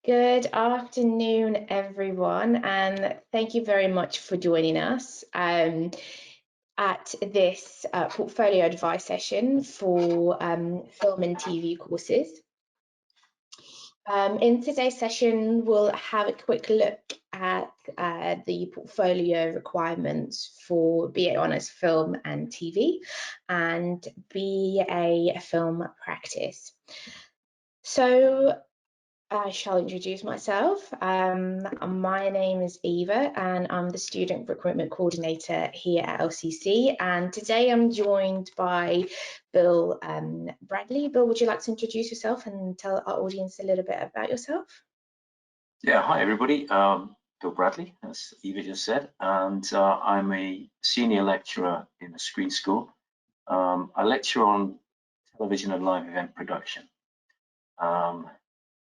Good afternoon, everyone, and thank you very much for joining us at this portfolio advice session for film and TV courses. In today's session, we'll have a quick look at the portfolio requirements for BA Honours Film and TV and BA Film Practice. So I shall introduce myself. My name is Eva and I'm the Student Recruitment Coordinator here at LCC, and today I'm joined by Bill Bradley. Bill, would you like to introduce yourself and tell our audience a little bit about yourself? Yeah, hi everybody. Bill Bradley, as Eva just said, and I'm a senior lecturer in the Screen School. I lecture on television and live event production,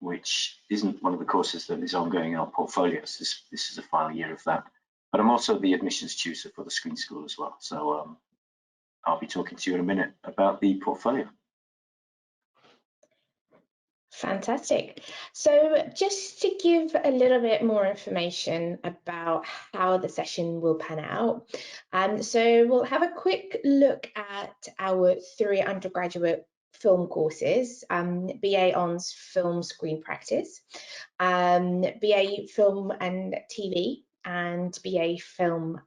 which isn't one of the courses that is ongoing in our portfolios. This is the final year of that. But I'm also the admissions tutor for the Screen School as well. So I'll be talking to you in a minute about the portfolio. Fantastic. So just to give a little bit more information about how the session will pan out. So we'll have a quick look at our 3 undergraduate film courses, BA Honours Film Screen Practice, BA Film and TV, and BA Film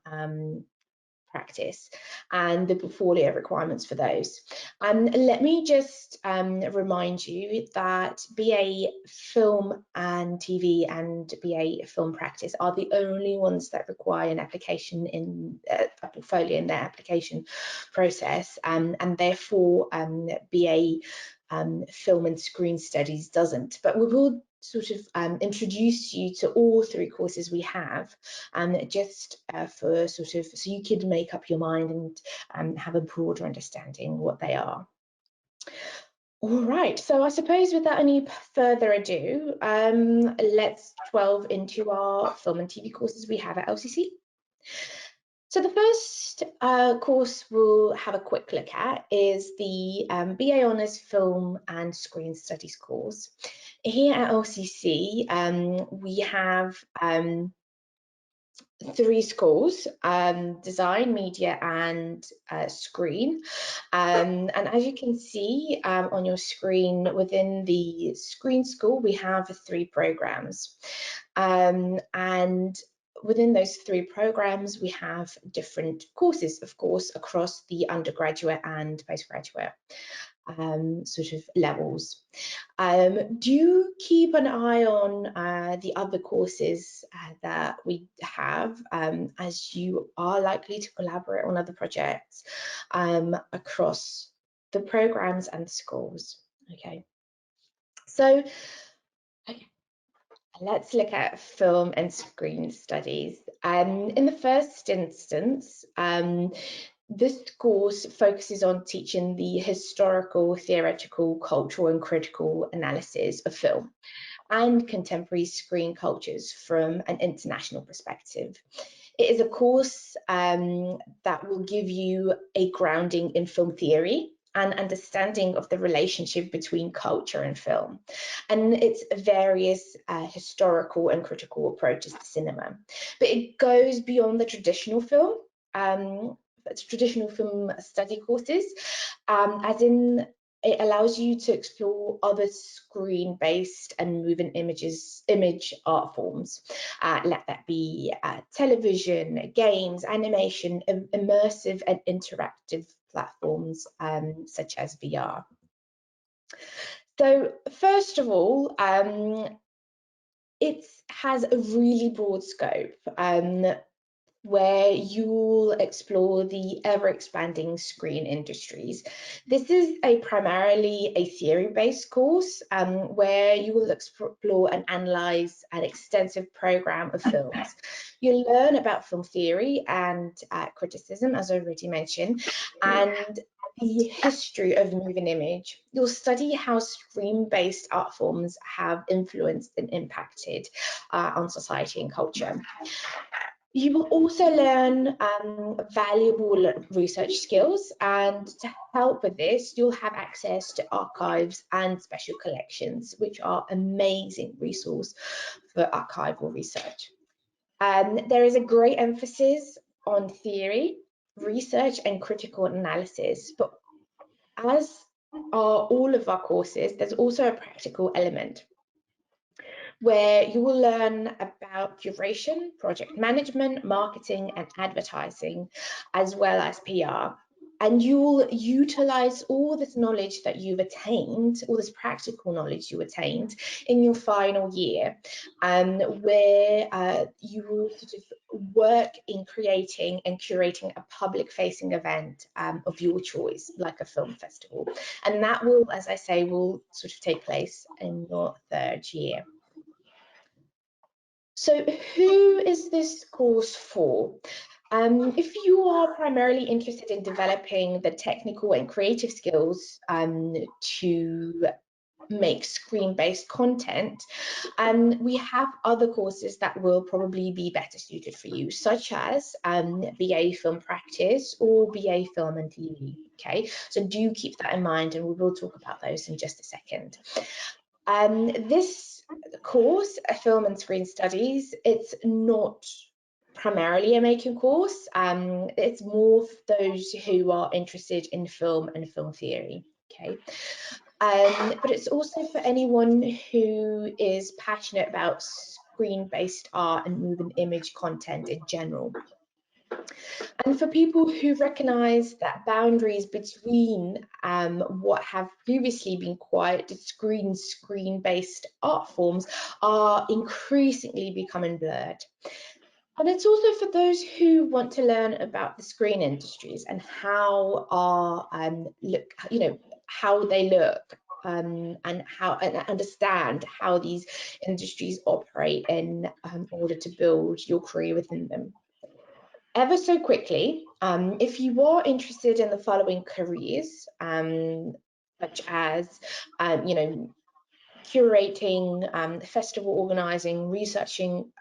Practice, and the portfolio requirements for those. Let me just remind you that BA Film and TV and BA Film Practice are the only ones that require an application in a portfolio in their application process, and therefore BA Film and Screen Studies doesn't. But we will sort of introduce you to all 3 courses we have, just for sort of so you can make up your mind and have a broader understanding what they are. All right, so I suppose without any further ado, let's delve into our film and TV courses we have at LCC. So the first course we'll have a quick look at is the BA Honours Film and Screen Studies course. Here at LCC, we have 3 schools, design, media and screen, and as you can see on your screen, within the Screen School we have 3 programs, and within those 3 programs we have different courses, of course, across the undergraduate and postgraduate sort of levels. Do keep an eye on the other courses that we have, as you are likely to collaborate on other projects across the programs and schools. Okay, so let's look at film and screen studies. In the first instance, this course focuses on teaching the historical, theoretical, cultural and critical analysis of film and contemporary screen cultures from an international perspective. It is a course that will give you a grounding in film theory and understanding of the relationship between culture and film, and its various historical and critical approaches to cinema. But it goes beyond the traditional film study courses, as in it allows you to explore other screen-based and moving image art forms. Let that be television, games, animation, immersive and interactive platforms such as VR. So first of all, it has a really broad scope, where you'll explore the ever-expanding screen industries. This is primarily a theory-based course, where you will explore and analyse an extensive programme of films. You'll learn about film theory and criticism, as I already mentioned, and the history of moving image. You'll study how screen-based art forms have influenced and impacted on society and culture. You will also learn valuable research skills, and to help with this, you'll have access to archives and special collections, which are amazing resource for archival research. There is a great emphasis on theory, research, and critical analysis, but as are all of our courses, there's also a practical element where you will learn about curation, project management, marketing, and advertising, as well as PR. And you'll utilize all this knowledge that you've attained, all this practical knowledge you attained in your final year, where you will sort of work in creating and curating a public-facing event of your choice, like a film festival. And that will, as I say, will sort of take place in your third year. So who is this course for? If you are primarily interested in developing the technical and creative skills to make screen-based content, we have other courses that will probably be better suited for you, such as BA Film Practice or BA Film and TV. Okay, so do keep that in mind, and we will talk about those in just a second. This course, Film and Screen Studies, it's not primarily a making course. It's more for those who are interested in film and film theory. Okay, but it's also for anyone who is passionate about screen-based art and moving image content in general. And for people who recognise that boundaries between what have previously been quite screen-based art forms are increasingly becoming blurred. And it's also for those who want to learn about the screen industries and how how they look and understand how these industries operate in order to build your career within them. Ever so quickly, if you are interested in the following careers, such as, curating, festival organizing, researching,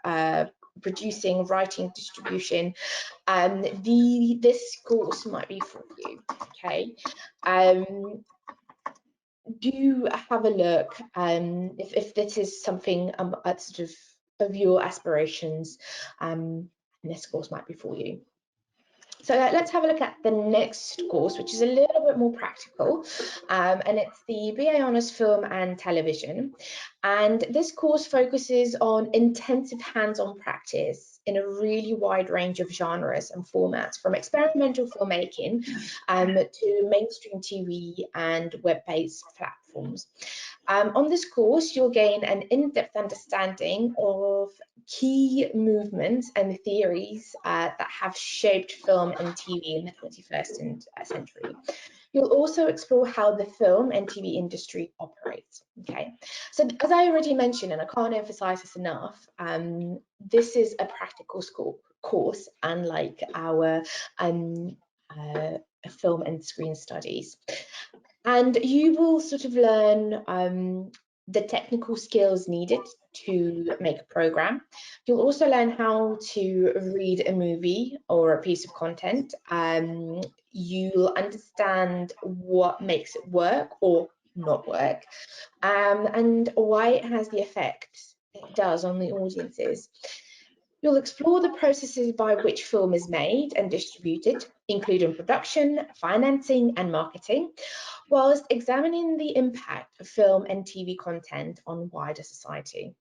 producing, writing, distribution, this course might be for you, okay? Do have a look if this is something sort of your aspirations, this course might be for you. So let's have a look at the next course, which is a little bit more practical, and it's the BA Honours Film and Television. And this course focuses on intensive hands-on practice in a really wide range of genres and formats, from experimental filmmaking to mainstream TV and web-based platforms. On this course, you'll gain an in-depth understanding of key movements and theories that have shaped film and TV in the 21st century. You'll also explore how the film and TV industry operates. Okay, so as I already mentioned, and I can't emphasize this enough, this is a practical school course, unlike our film and screen studies. And you will sort of learn the technical skills needed to make a program. You'll also learn how to read a movie or a piece of content. You'll understand what makes it work or not work, and why it has the effect it does on the audiences. You'll explore the processes by which film is made and distributed, including production, financing, and marketing, whilst examining the impact of film and TV content on wider society.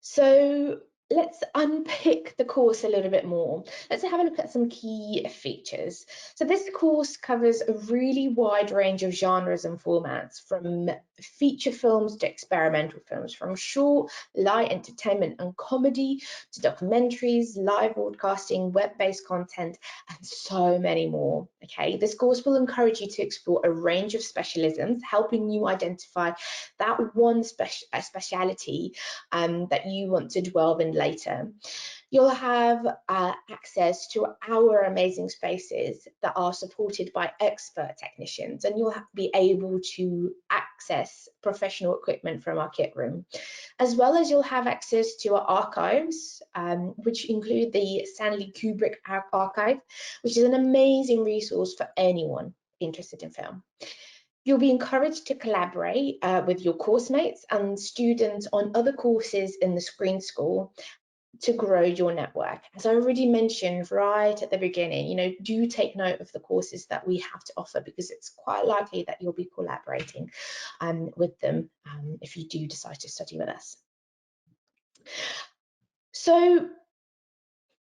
So let's unpick the course a little bit more. Let's have a look at some key features. So this course covers a really wide range of genres and formats, from feature films to experimental films, from short, light entertainment and comedy to documentaries, live broadcasting, web-based content, and so many more. Okay, this course will encourage you to explore a range of specialisms, helping you identify that one speciality that you want to delve in later. You'll have access to our amazing spaces that are supported by expert technicians, and you'll be able to access professional equipment from our kit room, as well as you'll have access to our archives, which include the Stanley Kubrick Archive, which is an amazing resource for anyone interested in film. You'll be encouraged to collaborate with your course mates and students on other courses in the Screen School to grow your network. As I already mentioned right at the beginning, do take note of the courses that we have to offer, because it's quite likely that you'll be collaborating with them if you do decide to study with us. So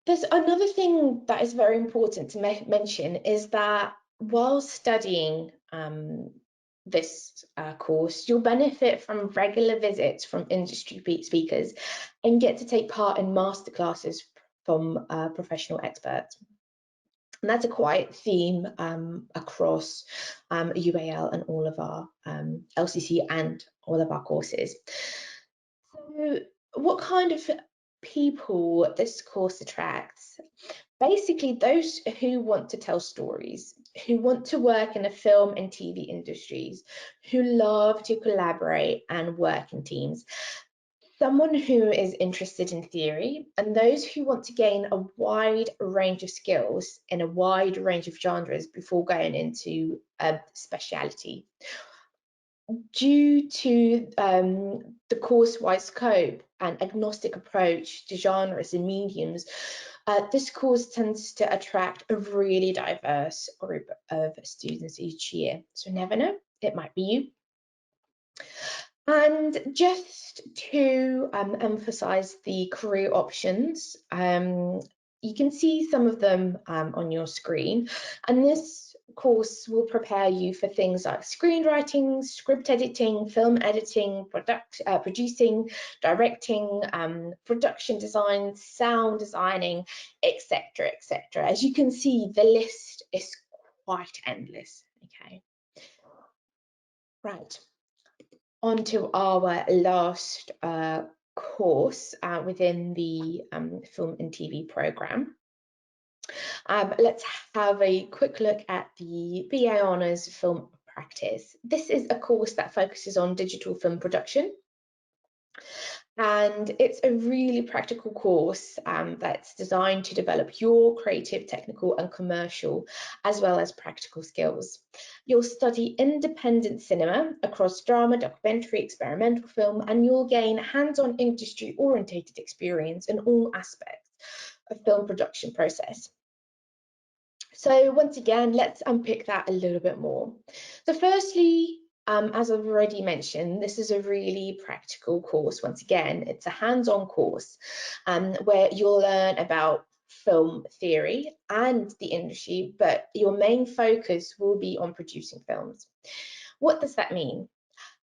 there's another thing that is very important to mention, is that while studying this course, you'll benefit from regular visits from industry speakers and get to take part in masterclasses from professional experts. And that's a quiet theme across UAL and all of our LCC and all of our courses. So what kind of people this course attracts? Basically, those who want to tell stories, who want to work in the film and TV industries, who love to collaborate and work in teams, someone who is interested in theory, and those who want to gain a wide range of skills in a wide range of genres before going into a speciality. Due to the course-wide scope and agnostic approach to genres and mediums, this course tends to attract a really diverse group of students each year. So never know, it might be you. And just to emphasize the career options, you can see some of them on your screen, and this course will prepare you for things like screenwriting, script editing, film editing, producing, directing, production design, sound designing, etc., etc. As you can see, the list is quite endless. Okay, right. On to our last course within the film and TV program. Let's have a quick look at the BA Honours Film Practice. This is a course that focuses on digital film production, and it's a really practical course that's designed to develop your creative, technical and commercial, as well as practical skills. You'll study independent cinema across drama, documentary, experimental film, and you'll gain hands-on industry-oriented experience in all aspects of film production process. So once again, let's unpick that a little bit more. So firstly, as I've already mentioned, this is a really practical course. Once again, it's a hands-on course where you'll learn about film theory and the industry, but your main focus will be on producing films. What does that mean?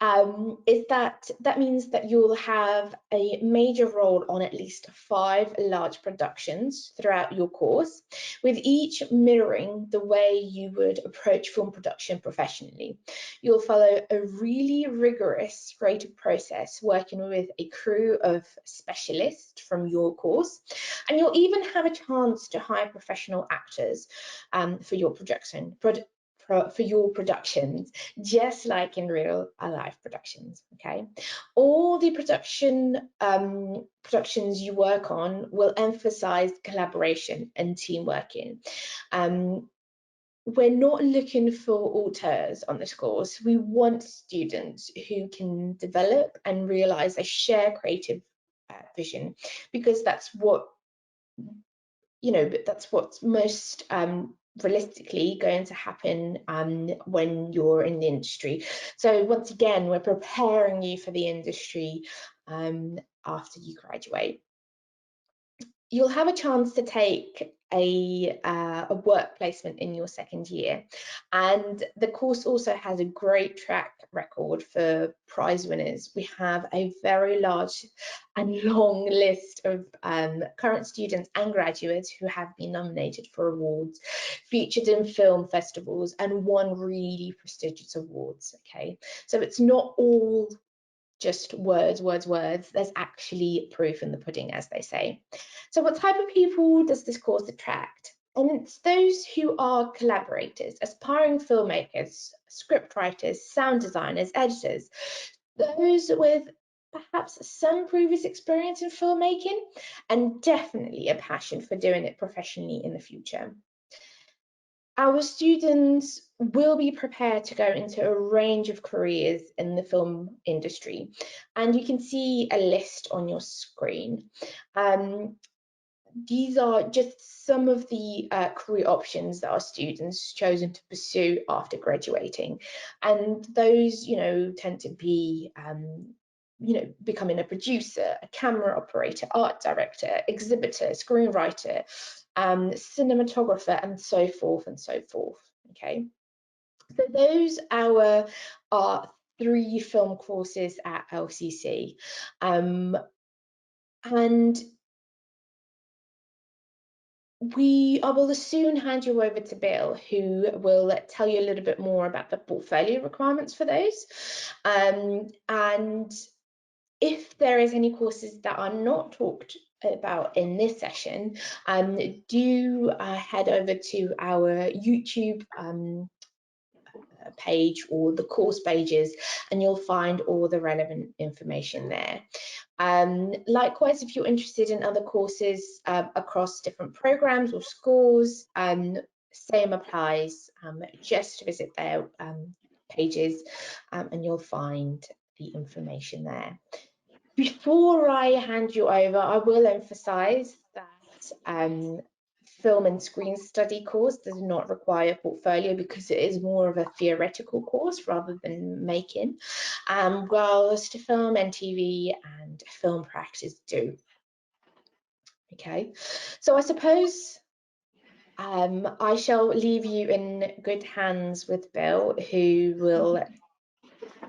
That means that you'll have a major role on at least 5 large productions throughout your course, with each mirroring the way you would approach film production professionally. You'll follow a really rigorous creative process, working with a crew of specialists from your course, and you'll even have a chance to hire professional actors for your productions, just like in real life productions. Okay, all the productions you work on will emphasize collaboration and team working. We're not looking for auteurs on this course. We want students who can develop and realize a shared creative vision, because that's what that's what's most realistically going to happen when you're in the industry. So once again, we're preparing you for the industry after you graduate. You'll have a chance to take a work placement in your second year, and the course also has a great track record for prize winners. We have a very large and long list of current students and graduates who have been nominated for awards, featured in film festivals, and won really prestigious awards. Okay, so it's not all just words, there's actually proof in the pudding, as they say. So what type of people does this course attract? And it's those who are collaborators, aspiring filmmakers, script writers, sound designers, editors, those with perhaps some previous experience in filmmaking and definitely a passion for doing it professionally in the future. Our students will be prepared to go into a range of careers in the film industry, and you can see a list on your screen. These are just some of the career options that our students chosen to pursue after graduating, and those, tend to be becoming a producer, a camera operator, art director, exhibitor, screenwriter, cinematographer, and so forth and so forth. Okay, so those are 3 film courses at LCC, and I will soon hand you over to Bill, who will tell you a little bit more about the portfolio requirements for those. And if there is any courses that are not talked about in this session, do head over to our YouTube page or the course pages, and you'll find all the relevant information there. Likewise, if you're interested in other courses across different programs or schools, same applies. Just visit their pages and you'll find the information there. Before I hand you over, I will emphasize that film and screen study course does not require portfolio because it is more of a theoretical course rather than making, whilst film and TV and film practice do. Okay, so I suppose I shall leave you in good hands with Bill, who will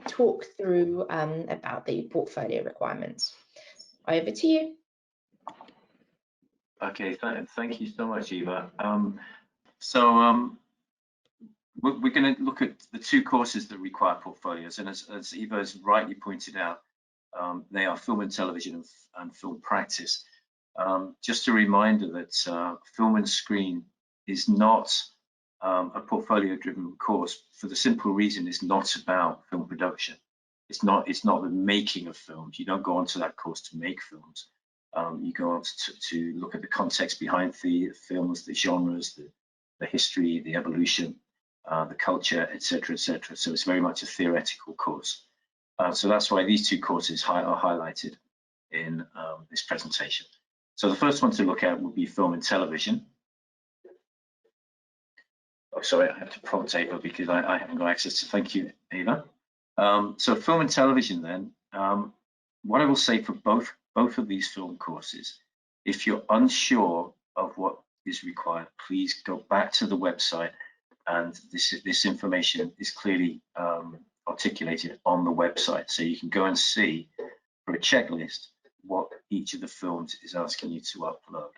talk through about the portfolio requirements. Over to you. Okay, thank you so much, Eva. We're going to look at the 2 courses that require portfolios, and as Eva has rightly pointed out, they are film and television and film practice. Just a reminder that film and screen is not a portfolio-driven course for the simple reason it's not about film production. It's not the making of films. You don't go onto that course to make films. You go on to look at the context behind the films, the genres, the history, the evolution, the culture, etc., etc. So it's very much a theoretical course. So that's why these 2 courses are highlighted in this presentation. So the first one to look at would be film and television. Oh, sorry, I have to prompt Eva because I haven't got access to. Thank you, Eva. So film and television then. What I will say for both of these film courses, if you're unsure of what is required, please go back to the website, and this information is clearly articulated on the website, so you can go and see for a checklist what each of the films is asking you to upload.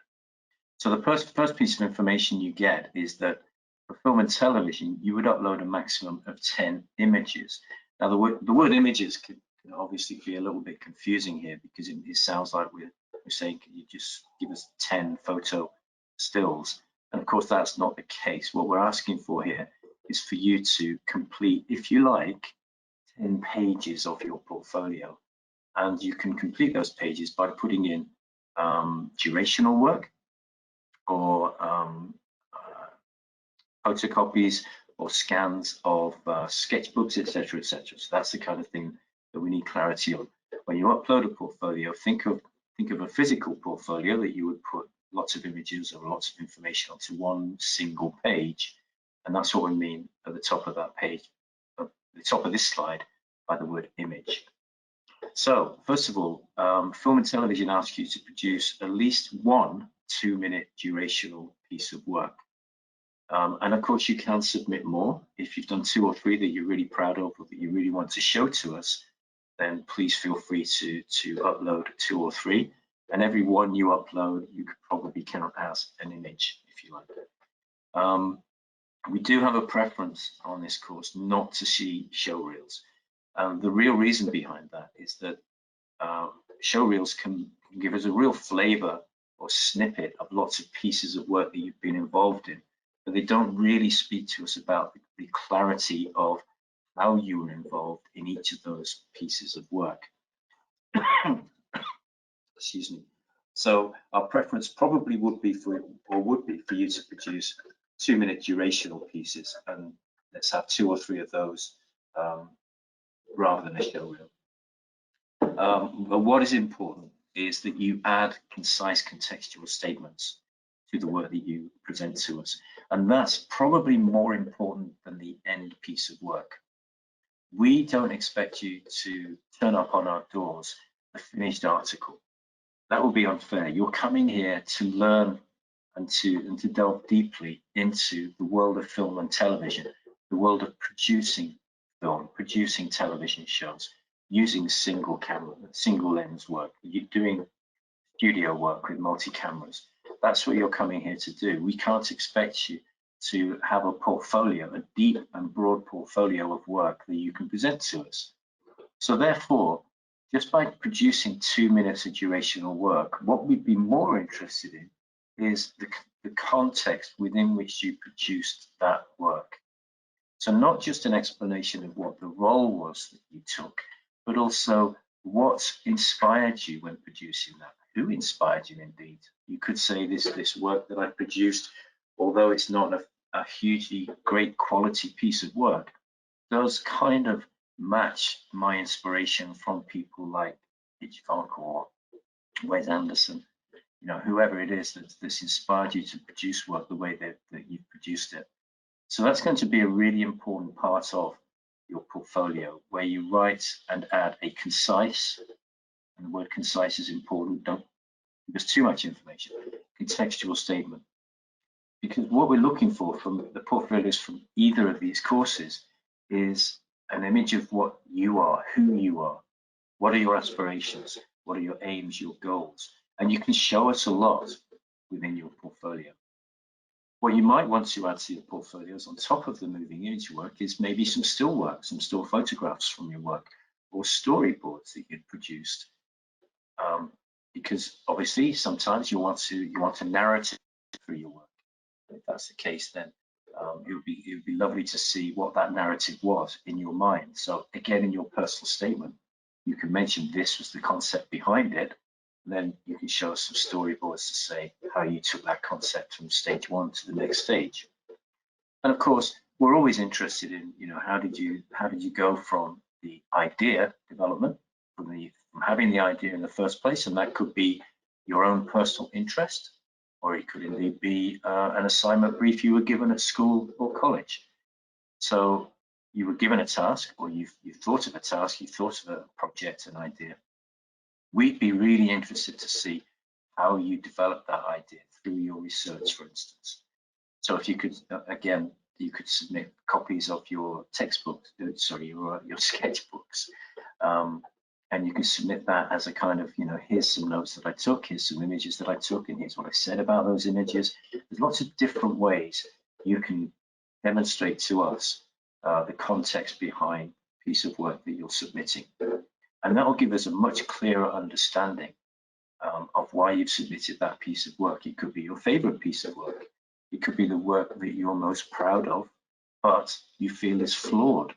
So the first piece of information you get is that for film and television, you would upload a maximum of 10 images. Now the word images can obviously be a little bit confusing here, because it sounds like we're saying, can you just give us 10 photo stills? And of course, that's not the case. What we're asking for here is for you to complete, if you like, 10 pages of your portfolio. And you can complete those pages by putting in durational work, or photocopies or scans of sketchbooks, etc., etc. So that's the kind of thing that we need clarity on. When you upload a portfolio, think of a physical portfolio that you would put lots of images or lots of information onto one single page, and that's what we mean at the top of that page, at the top of this slide, by the word image. So first of all, film and television asks you to produce at least 1 2-minute durational piece of work. And of course, you can submit more. If you've done 2 or 3 that you're really proud of or that you really want to show to us, then please feel free to upload 2 or 3. And every one you upload, you could probably count as an image, if you like. We do have a preference on this course not to see show reels. The real reason behind that is that show reels can give us a real flavor or snippet of lots of pieces of work that you've been involved in, but they don't really speak to us about the clarity of how you were involved in each of those pieces of work. Excuse me. So our preference probably would be for you to produce 2-minute durational pieces, and let's have 2 or 3 of those rather than a show reel. But what is important is that you add concise contextual statements to the work that you present to us, and that's probably more important than the end piece of work. We don't expect you to turn up on our doors a finished article. That would be unfair. You're coming here to learn and to delve deeply into the world of film and television, the world of producing film, producing television shows, using single camera, single lens work, doing studio work with multi-cameras. That's what you're coming here to do. We can't expect you to have a portfolio, a deep and broad portfolio of work that you can present to us. So therefore, just by producing 2 minutes of durational work, what we'd be more interested in is the context within which you produced that work. So not just an explanation of what the role was that you took, but also what inspired you when producing that. Who inspired you indeed? You could say this work that I produced, although it's not a hugely great quality piece of work, does kind of match my inspiration from people like Hitchcock or Wes Anderson, you know, whoever it is that's inspired you to produce work the way that you've produced it. So that's going to be a really important part of your portfolio, where you write and add a concise, and the word concise is important, don't give us too much information, contextual statement. Because what we're looking for from the portfolios from either of these courses is an image of what you are, who you are, what are your aspirations, what are your aims, your goals, and you can show us a lot within your portfolio. What you might want to add to your portfolios on top of the moving image work is maybe some still work, some still photographs from your work, or storyboards that you'd produced. Because obviously sometimes you want a narrative for your work. If that's the case, then it would be lovely to see what that narrative was in your mind. So again, in your personal statement, you can mention this was the concept behind it. Then you can show us some storyboards to say how you took that concept from stage 1 to the next stage. And of course, we're always interested in, you know, how did you go from the idea development, from having the idea in the first place, and that could be your own personal interest, or it could indeed be an assignment brief you were given at school or college. So you were given a task, or you thought of a task, you thought of a project, an idea. We'd be really interested to see how you develop that idea through your research, for instance. So if you could, again, you could submit copies of your textbooks, sorry, your sketchbooks, and you can submit that as a kind of, you know, here's some notes that I took, here's some images that I took, and here's what I said about those images. There's lots of different ways you can demonstrate to us the context behind the piece of work that you're submitting. And that will give us a much clearer understanding of why you've submitted that piece of work. It could be your favorite piece of work. It could be the work that you're most proud of, but you feel is flawed.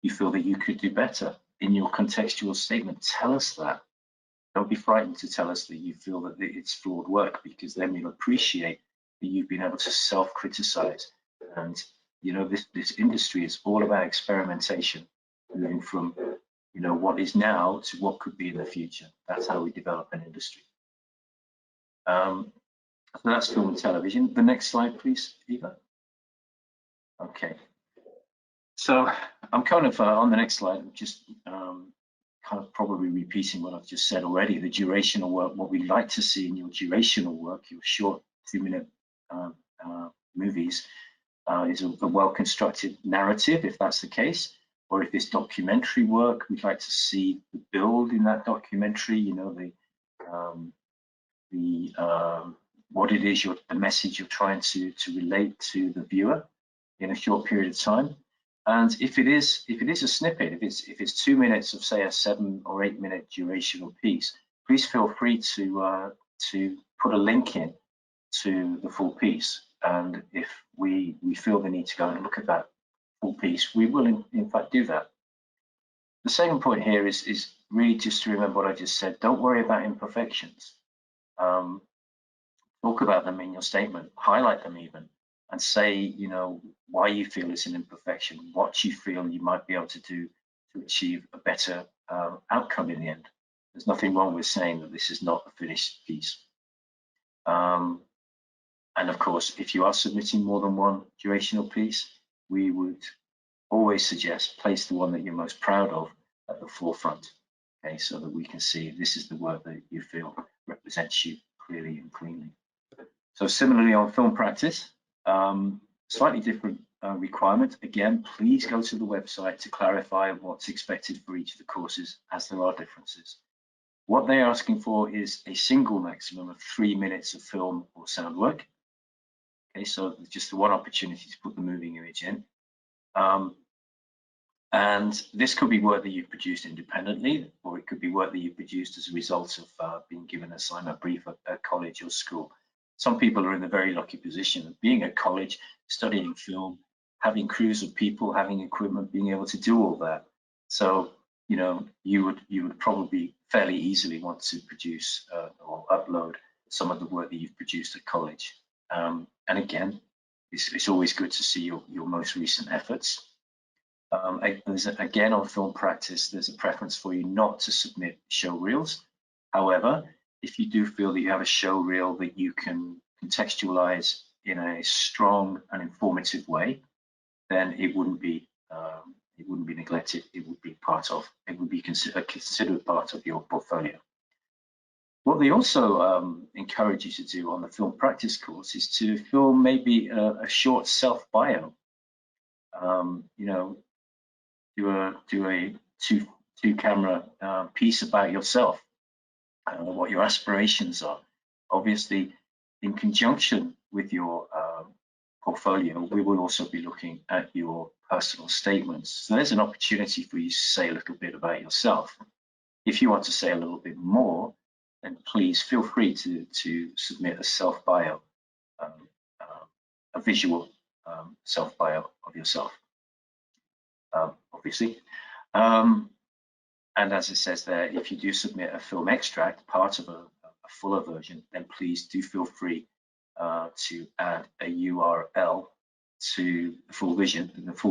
You feel that you could do better. In your contextual statement, tell us that. Don't be frightened to tell us that you feel that it's flawed work, because then we'll appreciate that you've been able to self-criticize. And you know, this industry is all about experimentation, moving from, you know, what is now to what could be in the future. That's how we develop an industry. So that's film and television. The next slide, please, Eva. Okay. So I'm kind of on the next slide, just kind of probably repeating what I've just said already. The durational work, what we like to see in your durational work, your short 2-minute movies, is a well-constructed narrative, if that's the case. Or if it's documentary work, we'd like to see the build in that documentary, you know, what it is, the message you're trying to relate to the viewer in a short period of time. And if it is a snippet, if it's 2 minutes of, say, a 7 or 8 minute durational piece, please feel free to put a link in to the full piece. And if we feel the need to go and look at that full piece, we will in fact do that. The second point here is really just to remember what I just said. Don't worry about imperfections. Talk about them in your statement, highlight them even, and say, you know, why you feel it's an imperfection, what you feel you might be able to do to achieve a better outcome in the end. There's nothing wrong with saying that this is not a finished piece. And of course, if you are submitting more than one durational piece, we would always suggest place the one that you're most proud of at the forefront, okay, so that we can see this is the work that you feel represents you clearly and cleanly. So similarly on film practice, slightly different requirement. Again, please go to the website to clarify what's expected for each of the courses, as there are differences. What they're asking for is a single maximum of 3 minutes of film or sound work. Okay, so just the one opportunity to put the moving image in. And this could be work that you've produced independently, or it could be work that you've produced as a result of being given an assignment brief at college or school. Some people are in the very lucky position of being at college, studying film, having crews of people, having equipment, being able to do all that. So, you know, you would probably fairly easily want to produce or upload some of the work that you've produced at college. And again, it's always good to see your most recent efforts. Again, on film practice, there's a preference for you not to submit show reels. However, if you do feel that you have a show reel that you can contextualize in a strong and informative way, then it wouldn't be neglected. It would be considered part of your portfolio. What they also encourage you to do on the film practice course is to film maybe a short self-bio. You know, do a two camera piece about yourself, what your aspirations are. Obviously, in conjunction with your portfolio, we will also be looking at your personal statements. So there's an opportunity for you to say a little bit about yourself. If you want to say a little bit more, then please feel free to submit a self-bio, a visual self-bio of yourself, obviously. And as it says there, if you do submit a film extract, part of a fuller version, then please do feel free to add a URL to the full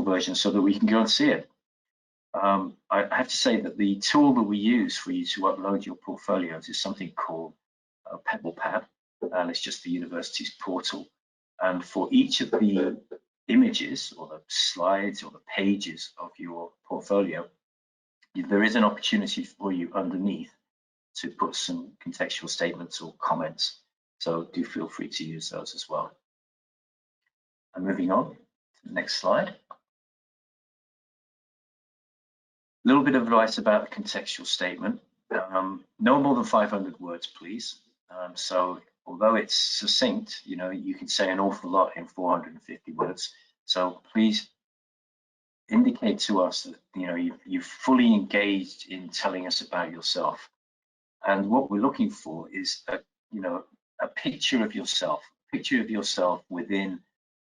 version so that we can go and see it. I have to say that the tool that we use for you to upload your portfolios is something called PebblePad, and it's just the university's portal. And for each of the images or the slides or the pages of your portfolio, there is an opportunity for you underneath to put some contextual statements or comments. So do feel free to use those as well. And moving on to the next slide. A little bit of advice about the contextual statement. No more than 500 words, please. So although it's succinct, you know, you can say an awful lot in 450 words. So please indicate to us that, you know, you've fully engaged in telling us about yourself. And what we're looking for is a picture of yourself within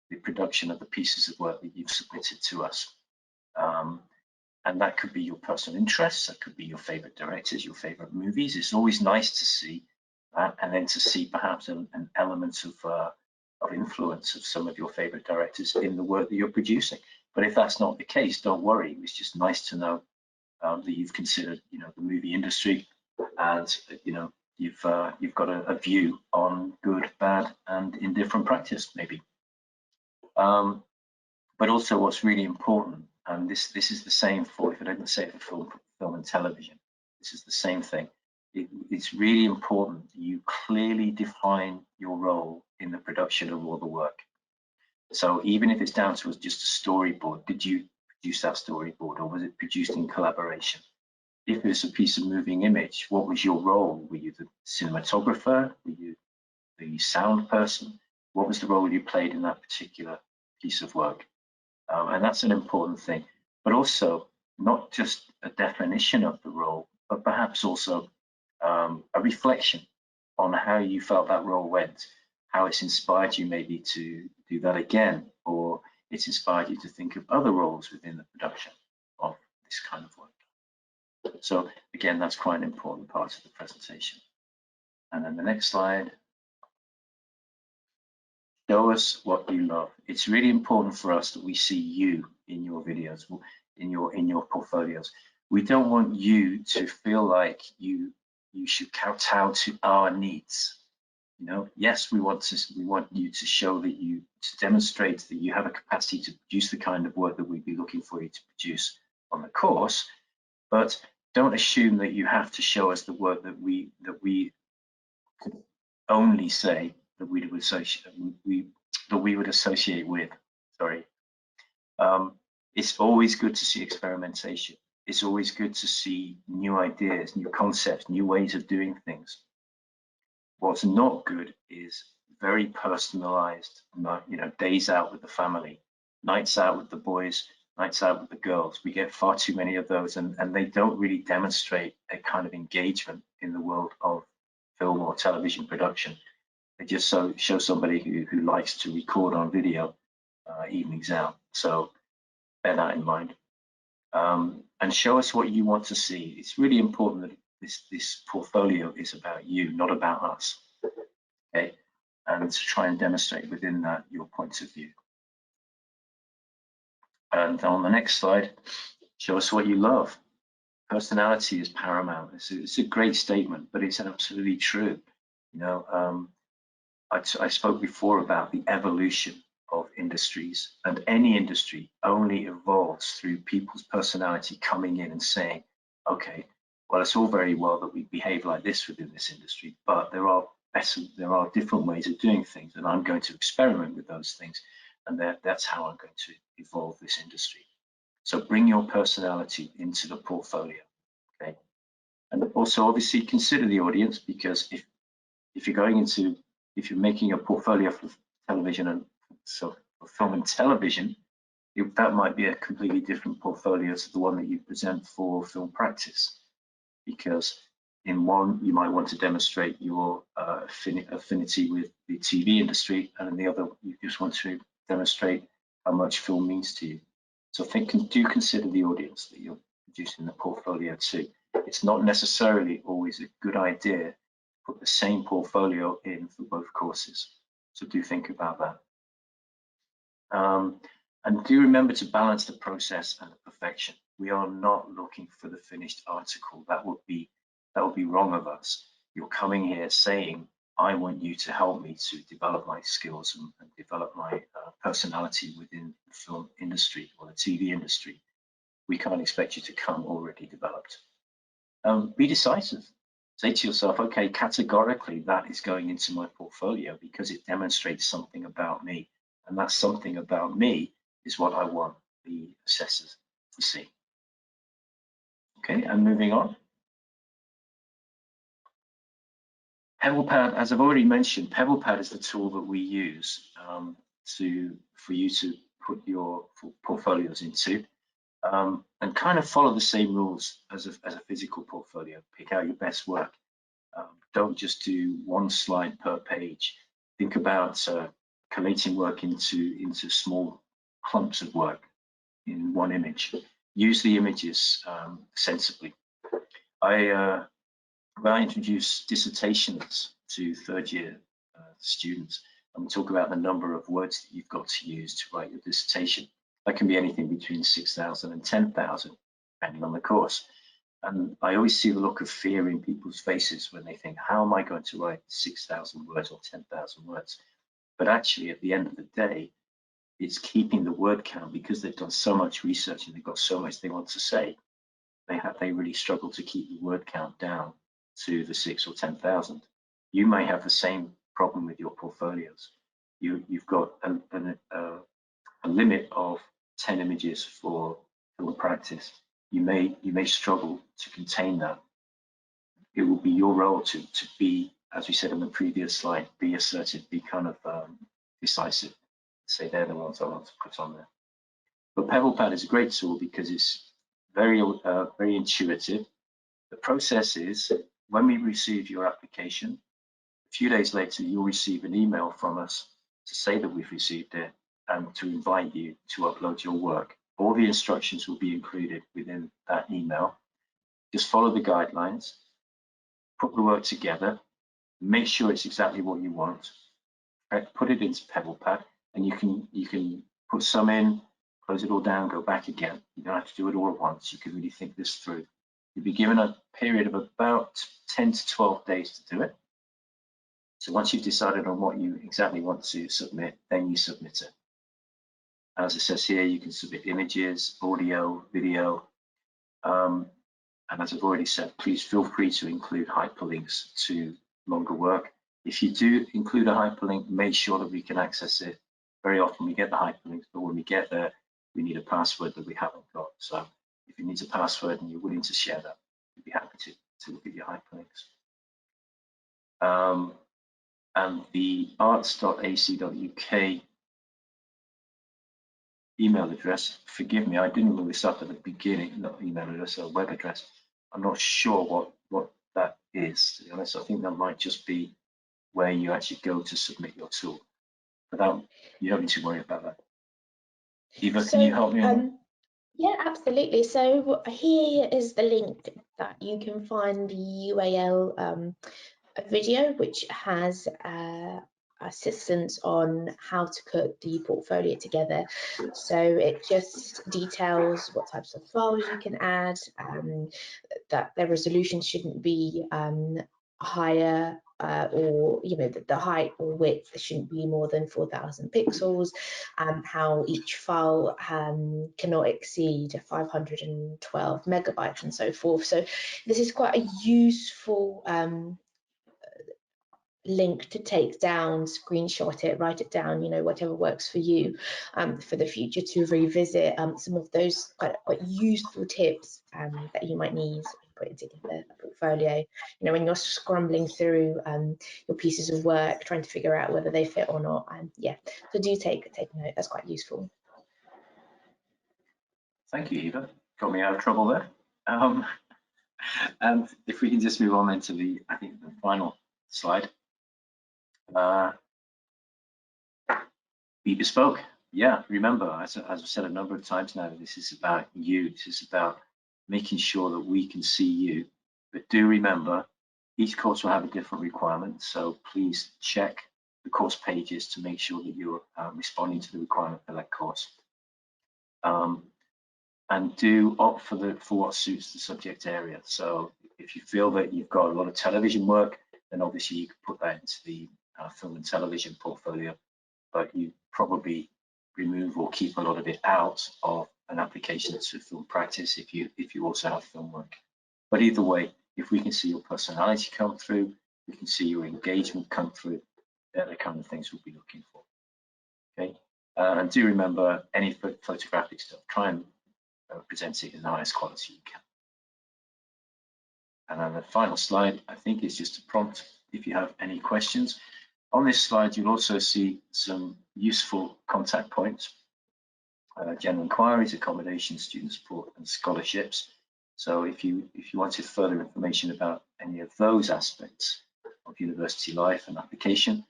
the production of the pieces of work that you've submitted to us. And that could be your personal interests, that could be your favorite directors, your favorite movies. It's always nice to see that, and then to see perhaps an element of influence of some of your favorite directors in the work that you're producing. But if that's not the case, don't worry. It's just nice to know that you've considered, you know, the movie industry, and you know, you've got a view on good, bad, and indifferent practice, maybe. But also, what's really important, and this is the same for, if I didn't say it for film and television, this is the same thing. It's really important that you clearly define your role in the production of all the work. So even if it's down to just a storyboard, did you produce that storyboard, or was it produced in collaboration? If it's a piece of moving image, what was your role? Were you the cinematographer? Were you the sound person? What was the role you played in that particular piece of work? And that's an important thing, but also not just a definition of the role, but perhaps also a reflection on how you felt that role went, how it's inspired you maybe to do that again, or it's inspired you to think of other roles within the production of this kind of work. So again, that's quite an important part of the presentation. And then the next slide. Show us what you love. It's really important for us that we see you in your videos, in your portfolios. We don't want you to feel like you should kowtow to our needs. You know, yes, we want you to show that to demonstrate that you have a capacity to produce the kind of work that we'd be looking for you to produce on the course, but don't assume that you have to show us the work that we could only say that we would associate with. Sorry. It's always good to see experimentation. It's always good to see new ideas, new concepts, new ways of doing things. What's not good is very personalized, days out with the family, nights out with the boys, nights out with the girls. We get far too many of those, and they don't really demonstrate a kind of engagement in the world of film or television production. They just show somebody who likes to record on video evenings out. So bear that in mind. And show us what you want to see. It's really important that this portfolio is about you, not about us. Okay, and to try and demonstrate within that your points of view. And on the next slide, show us what you love. Personality is paramount. It's a great statement, but it's absolutely true. You know, I spoke before about the evolution of industries, and any industry only evolves through people's personality coming in and saying, okay, well, it's all very well that we behave like this within this industry, but there are different ways of doing things, and I'm going to experiment with those things, and that's how I'm going to evolve this industry. So bring your personality into the portfolio, okay? And also obviously consider the audience, because if you're making a portfolio for television and so for film and television, that might be a completely different portfolio to the one that you present for film practice, because in one you might want to demonstrate your affinity with the TV industry, and in the other you just want to demonstrate how much film means to you. So do consider the audience that you're producing the portfolio to. It's not necessarily always a good idea to put the same portfolio in for both courses. So do think about that. And do remember to balance the process and the perfection. We are not looking for the finished article. That would be wrong of us. You're coming here saying, I want you to help me to develop my skills and develop my personality within the film industry or the TV industry. We can't expect you to come already developed. Be decisive. Say to yourself, okay, categorically that is going into my portfolio because it demonstrates something about me. And that something about me is what I want the assessors to see. Okay, and moving on. PebblePad, as I've already mentioned, PebblePad is the tool that we use for you to put your portfolios into, and kind of follow the same rules as a physical portfolio. Pick out your best work. Don't just do one slide per page. Think about collating work into small clumps of work in one image. Use the images sensibly. When I introduce dissertations to third-year students, and we talk about the number of words that you've got to use to write your dissertation. That can be anything between 6,000 and 10,000, depending on the course. And I always see the look of fear in people's faces when they think, how am I going to write 6,000 words or 10,000 words? But actually, at the end of the day, it's keeping the word count, because they've done so much research and they've got so much they want to say. They really struggle to keep the word count down to the 6,000 or 10,000. You may have the same problem with your portfolios. You've got a limit of 10 images for film practice. You may struggle to contain that. It will be your role to be, as we said in the previous slide, be assertive, be kind of decisive. Say they're the ones I want to put on there. But PebblePad is a great tool because it's very intuitive. The process is, when we receive your application, a few days later, you'll receive an email from us to say that we've received it and to invite you to upload your work. All the instructions will be included within that email. Just follow the guidelines, put the work together, make sure it's exactly what you want, put it into PebblePad, and you can put some in, close it all down, go back again. You don't have to do it all at once. You can really think this through. You'll be given a period of about 10 to 12 days to do it. So once you've decided on what you exactly want to submit, then you submit it. As it says here, you can submit images, audio, video, and as I've already said, please feel free to include hyperlinks to longer work. If you do include a hyperlink, make sure that we can access it. Very often we get the hyperlinks, but when we get there, we need a password that we haven't got. So if you need a password and you're willing to share that, we'd be happy to look at your hyperlinks. And the arts.ac.uk email address, forgive me, I didn't look this up at the beginning, not email address, or web address. I'm not sure what that is, to be honest. I think that might just be where you actually go to submit your tool. Without you having to worry about that. Eva, can you help me on that? Yeah, absolutely. So here is the link that you can find the UAL video, which has assistance on how to put the portfolio together. So it just details what types of files you can add, that their resolution shouldn't be higher, or the height or width shouldn't be more than 4,000 pixels, how each file cannot exceed 512 megabytes and so forth. So this is quite a useful link to take down, screenshot it, write it down, whatever works for you, for the future, to revisit some of those quite useful tips that you might need in putting together a portfolio. When you're scrambling through your pieces of work, trying to figure out whether they fit or not. Yeah, so do take note. That's quite useful. Thank you, Eva. Got me out of trouble there. And if we can just move on into the final slide. Be bespoke. Yeah, remember, as I've said a number of times now, this is about you. This is about making sure that we can see you. But do remember, each course will have a different requirement. So please check the course pages to make sure that you're responding to the requirement for that course. And do opt for what suits the subject area. So if you feel that you've got a lot of television work, then obviously you can put that into the film and television portfolio, but you probably remove or keep a lot of it out of an application to film practice if you also have film work. But either way, if we can see your personality come through, we can see your engagement come through, they're the kind of things we'll be looking for. Okay, and do remember, any photographic stuff, try and present it in the highest quality you can. And then the final slide, I think, is just a prompt if you have any questions. On this slide, you'll also see some useful contact points: general inquiries, accommodation, student support, and scholarships. So if you wanted further information about any of those aspects of university life and application,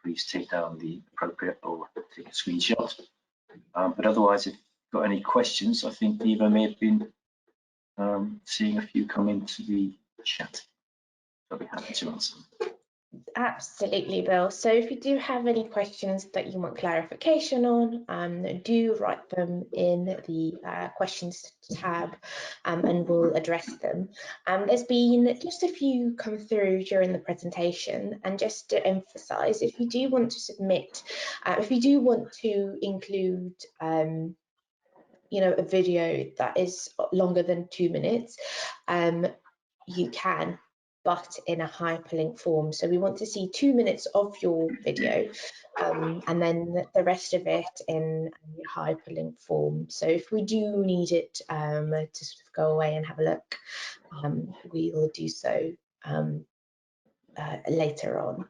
please take down the appropriate or take a screenshot. But otherwise, if you've got any questions, I think Eva may have been seeing a few come into the chat. I'll be happy to answer them. Absolutely, Bill. So if you do have any questions that you want clarification on, do write them in the questions tab, and we'll address them. There's been just a few come through during the presentation, and just to emphasize, if you do want to submit, if you do want to include a video that is longer than 2 minutes, you can, but in a hyperlink form. So we want to see 2 minutes of your video, and then the rest of it in a hyperlink form. So if we do need it to sort of go away and have a look, we will do so later on.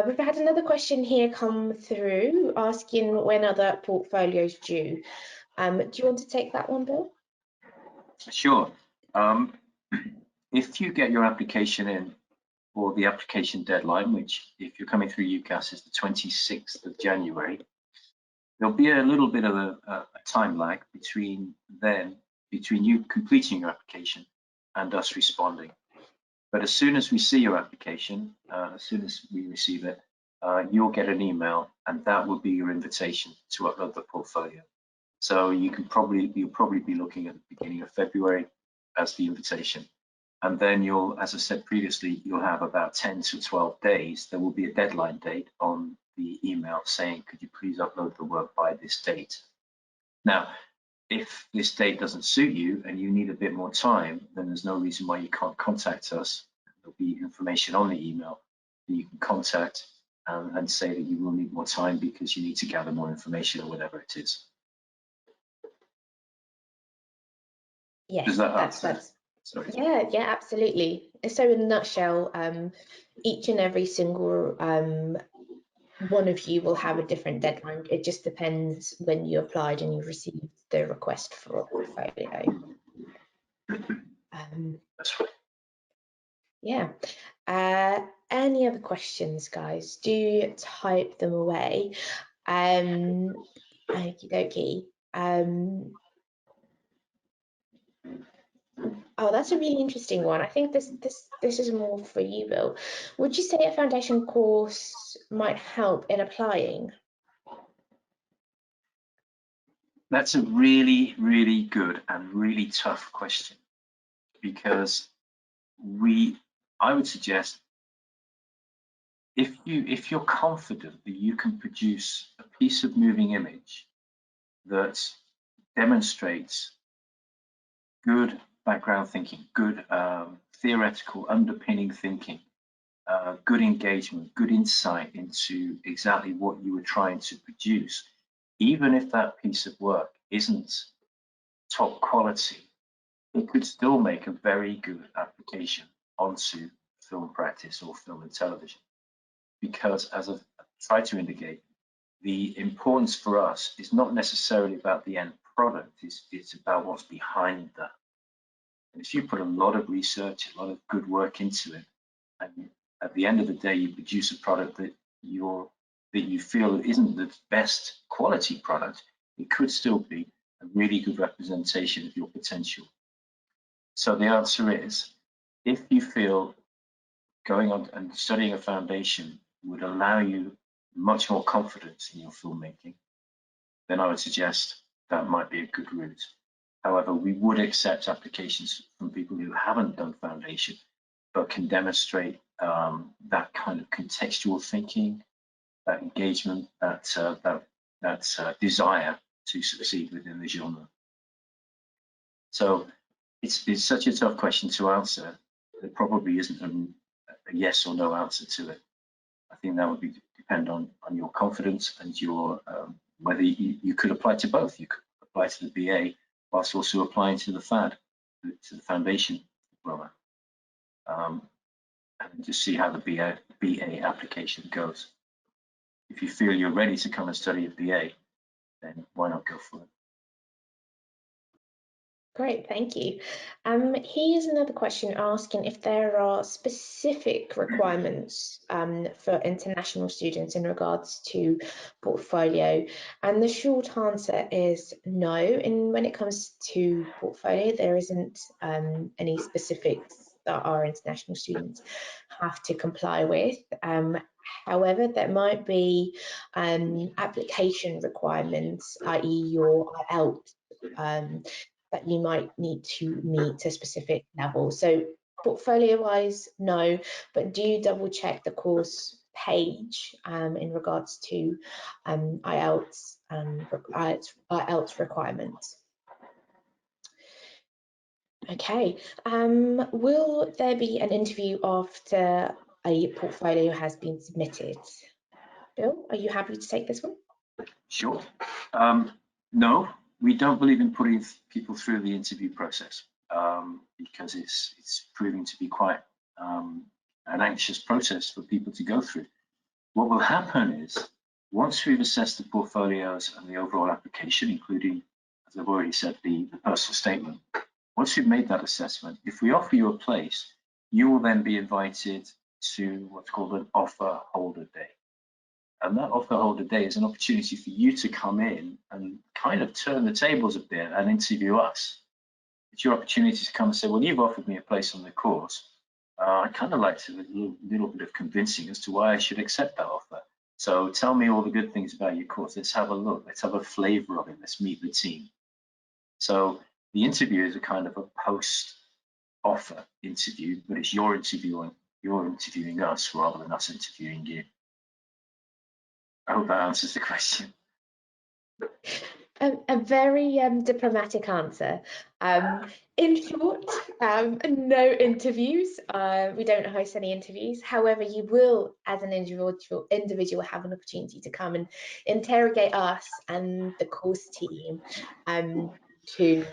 We've had another question here come through asking when other portfolios due. Do you want to take that one, Bill? Sure. If you get your application in for the application deadline, which if you're coming through UCAS is the 26th of January, there'll be a little bit of a time lag between you completing your application and us responding. But as soon as we see your application, as soon as we receive it, you'll get an email, and that will be your invitation to upload the portfolio. So you'll probably be looking at the beginning of February as the invitation. And then as I said previously, you'll have about 10 to 12 days. There will be a deadline date on the email saying, could you please upload the work by this date? Now, if this date doesn't suit you and you need a bit more time, then there's no reason why you can't contact us. There'll be information on the email that you can contact and say that you will need more time because you need to gather more information or whatever it is. Yes, does that answer? Sorry. Yeah, absolutely. So in a nutshell, each and every single one of you will have a different deadline. It just depends when you applied and you received the request for a portfolio. That's right. Yeah. Any other questions, guys? Do type them away. Okie dokie. Oh, that's a really interesting one. I think this is more for you, Bill. Would you say a foundation course might help in applying? That's a really, really good and really tough question, because I would suggest if you're confident that you can produce a piece of moving image that demonstrates good background thinking, good theoretical underpinning thinking, good engagement, good insight into exactly what you were trying to produce, even if that piece of work isn't top quality, it could still make a very good application onto film practice or film and television. Because as I've tried to indicate, the importance for us is not necessarily about the end product, it's about what's behind that. And if you put a lot of research, a lot of good work into it, and at the end of the day, you produce a product that you feel isn't the best quality product, it could still be a really good representation of your potential. So the answer is, if you feel going on and studying a foundation would allow you much more confidence in your filmmaking, then I would suggest that might be a good route. However, we would accept applications from people who haven't done foundation, but can demonstrate that kind of contextual thinking, that engagement, that desire to succeed within the genre. So it's such a tough question to answer. There probably isn't a yes or no answer to it. I think that would depend on your confidence and your whether you could apply to both. You could apply to the BA whilst also applying to the FAD, to the foundation diploma, and just see how the BA application goes. If you feel you're ready to come and study a BA, then why not go for it? Great, thank you. Here's another question asking if there are specific requirements for international students in regards to portfolio. And the short answer is no. And when it comes to portfolio, there isn't any specifics that our international students have to comply with. However, there might be application requirements, i.e. your IELTS, that you might need to meet a specific level. So portfolio wise, no, but do double check the course page in regards to IELTS requirements. Okay, will there be an interview after a portfolio has been submitted? Bill, are you happy to take this one? Sure. No, we don't believe in putting people through the interview process because it's proving to be quite an anxious process for people to go through. What will happen is, once we've assessed the portfolios and the overall application, including, as I've already said, the personal statement, once we've made that assessment, if we offer you a place, you will then be invited to what's called an offer holder day. And that offer holder day is an opportunity for you to come in and kind of turn the tables a bit and interview us. It's your opportunity to come and say, well, you've offered me a place on the course. I'd kind of like to do a little bit of convincing as to why I should accept that offer. So tell me all the good things about your course. Let's have a look. Let's have a flavor of it. Let's meet the team. So the interview is a kind of a post-offer interview, but it's you're interviewing us rather than us interviewing you. I hope that answers the question. A very diplomatic answer. In short, no interviews. We don't host any interviews. However, you will, as an individual, have an opportunity to come and interrogate us and the course team to,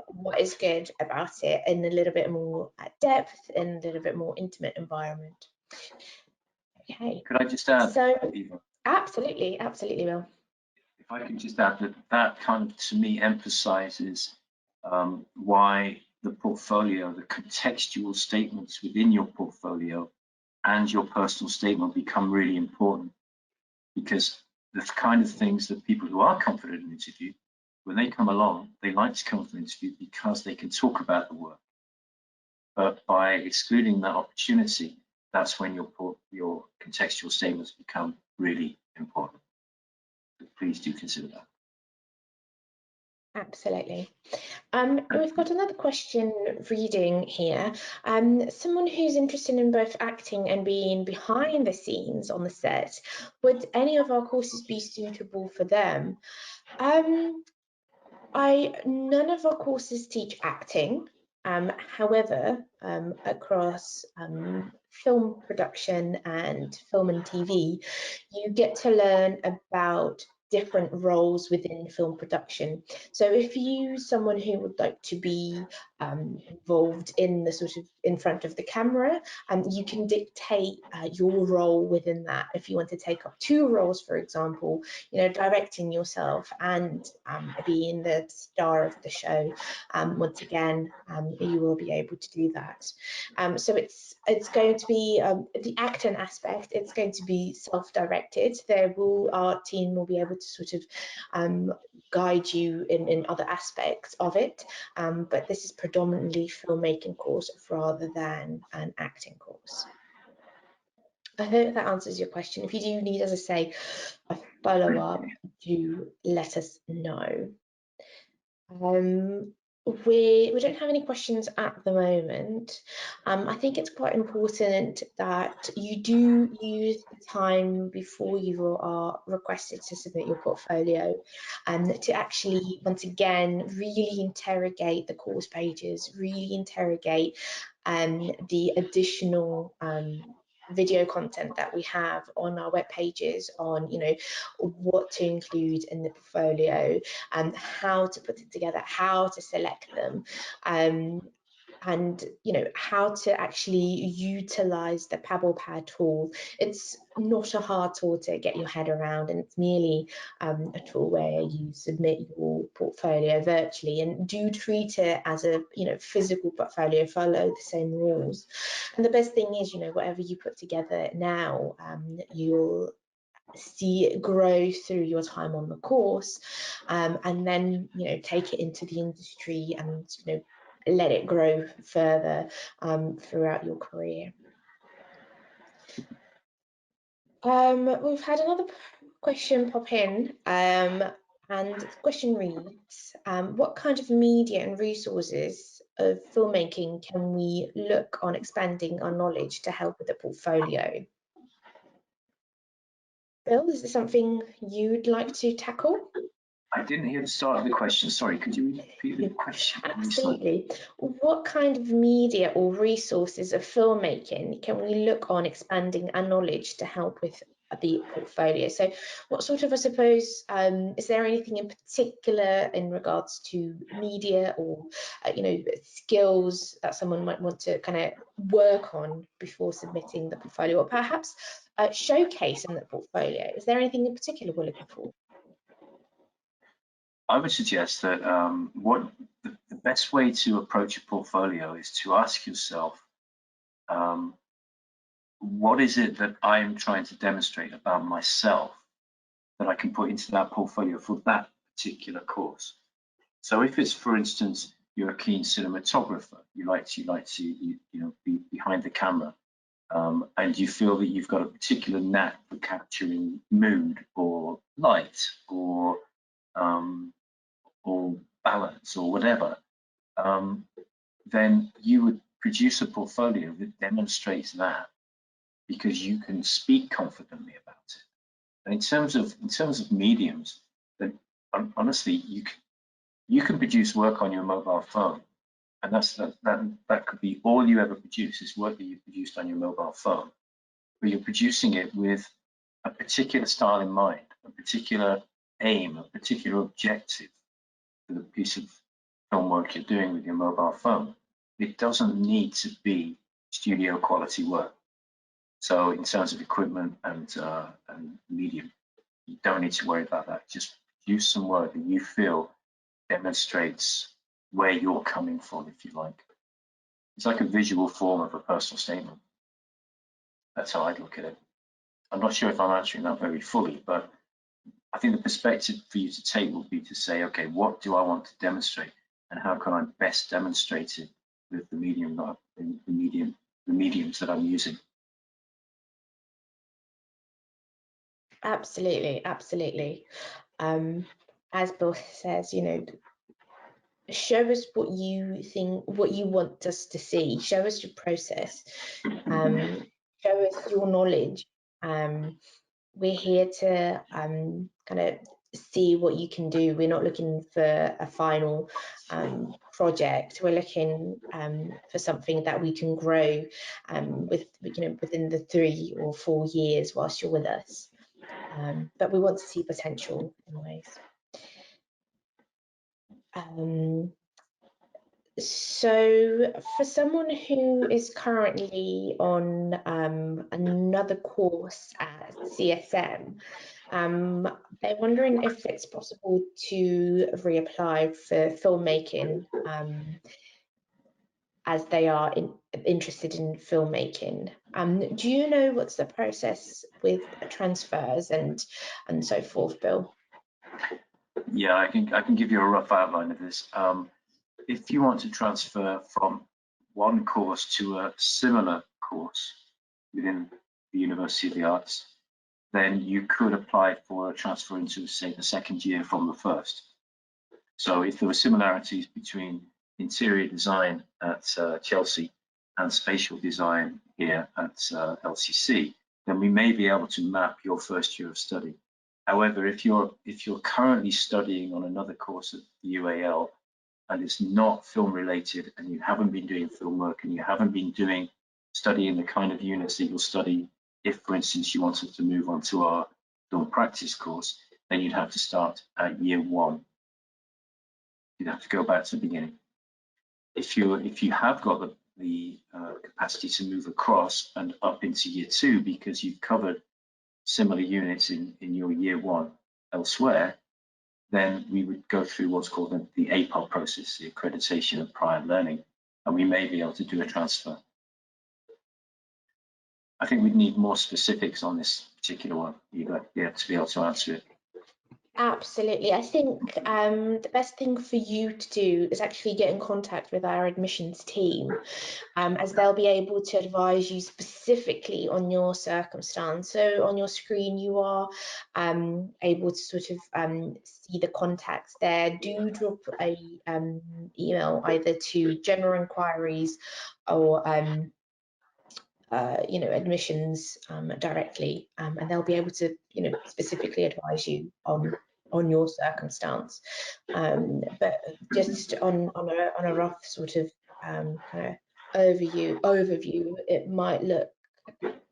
what is good about it in a little bit more depth, in a little bit more intimate environment. Okay. Could I just add? So, Eva? Absolutely, Will. If I can just add that kind of, to me, emphasizes why the portfolio, the contextual statements within your portfolio and your personal statement become really important, because the kind of things that people who are confident in interview, when they come along, they like to come to an interview because they can talk about the work. But by excluding that opportunity, that's when your contextual statements become really important. So please do consider that. Absolutely. We've got another question reading here. Someone who's interested in both acting and being behind the scenes on the set, would any of our courses be suitable for them? None of our courses teach acting. However, across film production and film and TV, you get to learn about different roles within film production. So if you, someone who would like to be involved in the sort of in front of the camera, you can dictate your role within that. If you want to take up 2 roles, for example, directing yourself and being the star of the show, once again, you will be able to do that. So it's going to be the acting aspect. It's going to be self-directed. Our team will be able to sort of guide you in other aspects of it, but this is predominantly filmmaking course rather than an acting course. I hope that answers your question. If you do need, as I say, a follow-up, do let us know. We don't have any questions at the moment. I think it's quite important that you do use the time before you are requested to submit your portfolio to actually, once again, really interrogate the course pages, really interrogate the additional video content that we have on our web pages on, what to include in the portfolio and how to put it together, how to select them, and how to actually utilize the PabblePad tool. It's not a hard tool to get your head around, and it's merely a tool where you submit your portfolio virtually, and do treat it as a physical portfolio, follow the same rules. And the best thing is, whatever you put together now, you'll see it grow through your time on the course, and then take it into the industry and let it grow further throughout your career. We've had another question pop in, and the question reads, what kind of media and resources of filmmaking can we look on expanding our knowledge to help with the portfolio? Bill, is this something you'd like to tackle? I didn't hear the start of the question. Sorry, could you repeat the question? Absolutely. What kind of media or resources of filmmaking can we look on expanding our knowledge to help with the portfolio. So what sort of, I suppose, is there anything in particular in regards to media or, skills that someone might want to kind of work on before submitting the portfolio, or perhaps showcase in the portfolio? Is there anything in particular we're looking for? I would suggest that the best way to approach a portfolio is to ask yourself, what is it that I'm trying to demonstrate about myself that I can put into that portfolio for that particular course? So if it's, for instance, you're a keen cinematographer, you like to be behind the camera, and you feel that you've got a particular knack for capturing mood or light or balance or whatever, then you would produce a portfolio that demonstrates that, because you can speak confidently about it. And in terms of mediums, then honestly, you can produce work on your mobile phone, and that could be all you ever produce, is work that you produced on your mobile phone, but you're producing it with a particular style in mind, a particular aim, a particular objective for the piece of film work you're doing with your mobile phone. It doesn't need to be studio quality work. So in terms of equipment and medium, you don't need to worry about that. Just use some work that you feel demonstrates where you're coming from, if you like. It's like a visual form of a personal statement. That's how I'd look at it. I'm not sure if I'm answering that very fully, but I think the perspective for you to take will be to say, okay, what do I want to demonstrate, and how can I best demonstrate it with the mediums that I'm using? Absolutely, absolutely. As Bill says, show us what you think, what you want us to see. Show us your process. Show us your knowledge. We're here to kind of see what you can do. We're not looking for a final project. We're looking for something that we can grow within the 3 or 4 years whilst you're with us. But we want to see potential in ways. So for someone who is currently on another course at CSM, they're wondering if it's possible to reapply for filmmaking, as they are interested in filmmaking. Do you know what's the process with transfers and so forth, Bill? Yeah, I can give you a rough outline of this. If you want to transfer from one course to a similar course within the University of the Arts, then you could apply for a transfer into, say, the second year from the first. So if there were similarities between interior design at Chelsea and spatial design here at LCC, then we may be able to map your first year of study. However, if you're currently studying on another course at the UAL and it's not film related, and you haven't been doing film work, and you haven't been studying the kind of units that you'll study if, for instance, you wanted to move on to our film practice course, then you'd have to start at year 1. You'd have to go back to the beginning. If you have got the capacity to move across and up into year 2 because you've covered similar units in your year 1 elsewhere, then we would go through what's called the APOL process, the accreditation of prior learning, and we may be able to do a transfer. I think we'd need more specifics on this particular one, to be able to answer it. Absolutely. I think the best thing for you to do is actually get in contact with our admissions team, as they'll be able to advise you specifically on your circumstance. So on your screen, you are able to sort of see the contacts there. Do drop a email either to general inquiries or admissions directly, and they'll be able to specifically advise you on your circumstance, but just on a rough sort of kind of overview, it might look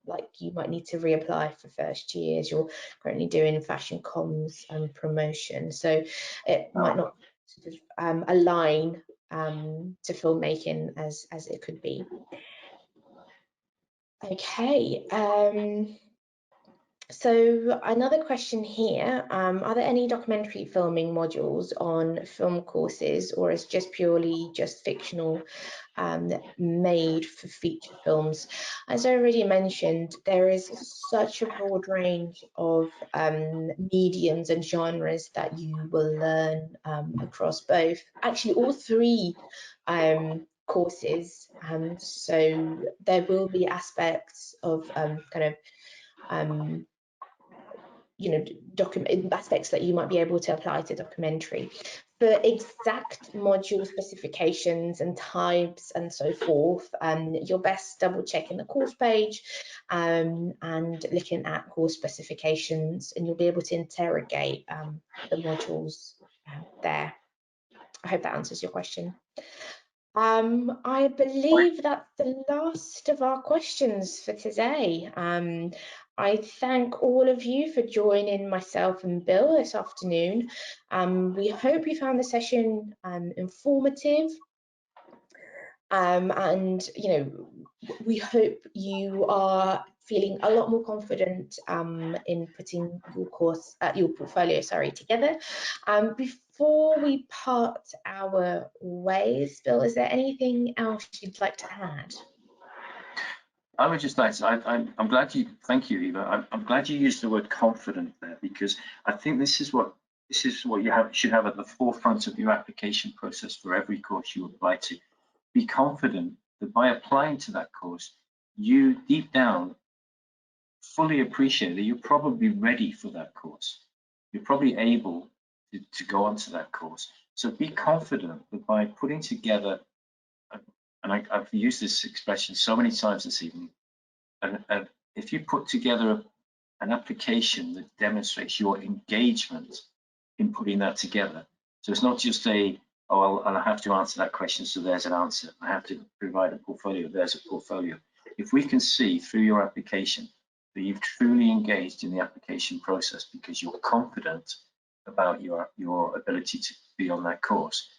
like you might need to reapply for first years. You're currently doing fashion comms and promotion, so it might not sort of align to filmmaking as it could be. Okay. So another question here, are there any documentary filming modules on film courses, or is just purely just fictional made for feature films? As I already mentioned, there is such a broad range of mediums and genres that you will learn across both, actually all three courses. So there will be aspects of aspects that you might be able to apply to documentary. For exact module specifications and types and so forth, you're best double checking the course page and looking at course specifications, and you'll be able to interrogate the modules there. I hope that answers your question. I believe that's the last of our questions for today. I thank all of you for joining myself and Bill this afternoon. We hope you found the session informative, and we hope you are feeling a lot more confident in putting your portfolio together. Before we part our ways, Bill, is there anything else you'd like to add? I would just like to, I'm glad you, thank you, Eva. I'm glad you used the word confident there, because I think this is what you should have at the forefront of your application process for every course you apply to. Be confident that by applying to that course, you deep down fully appreciate that you're probably ready for that course. You're probably able to go onto that course. So be confident that by putting together, and I've used this expression so many times this evening, and if you put together an application that demonstrates your engagement in putting that together, so it's not just oh, I have to answer that question, so there's an answer. I have to provide a portfolio, there's a portfolio. If we can see through your application that you've truly engaged in the application process because you're confident about your ability to be on that course,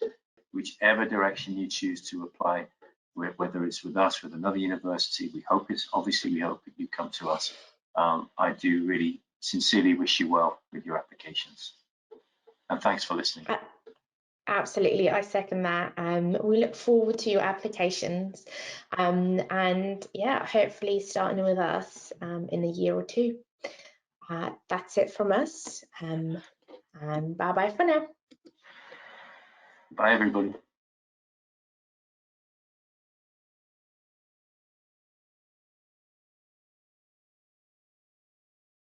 whichever direction you choose to apply, whether it's with us, with another university, we hope that you come to us. I do really sincerely wish you well with your applications. And thanks for listening. Absolutely, I second that. We look forward to your applications, and yeah, hopefully starting with us in a year or two. That's it from us, and bye-bye for now. Bye, everybody.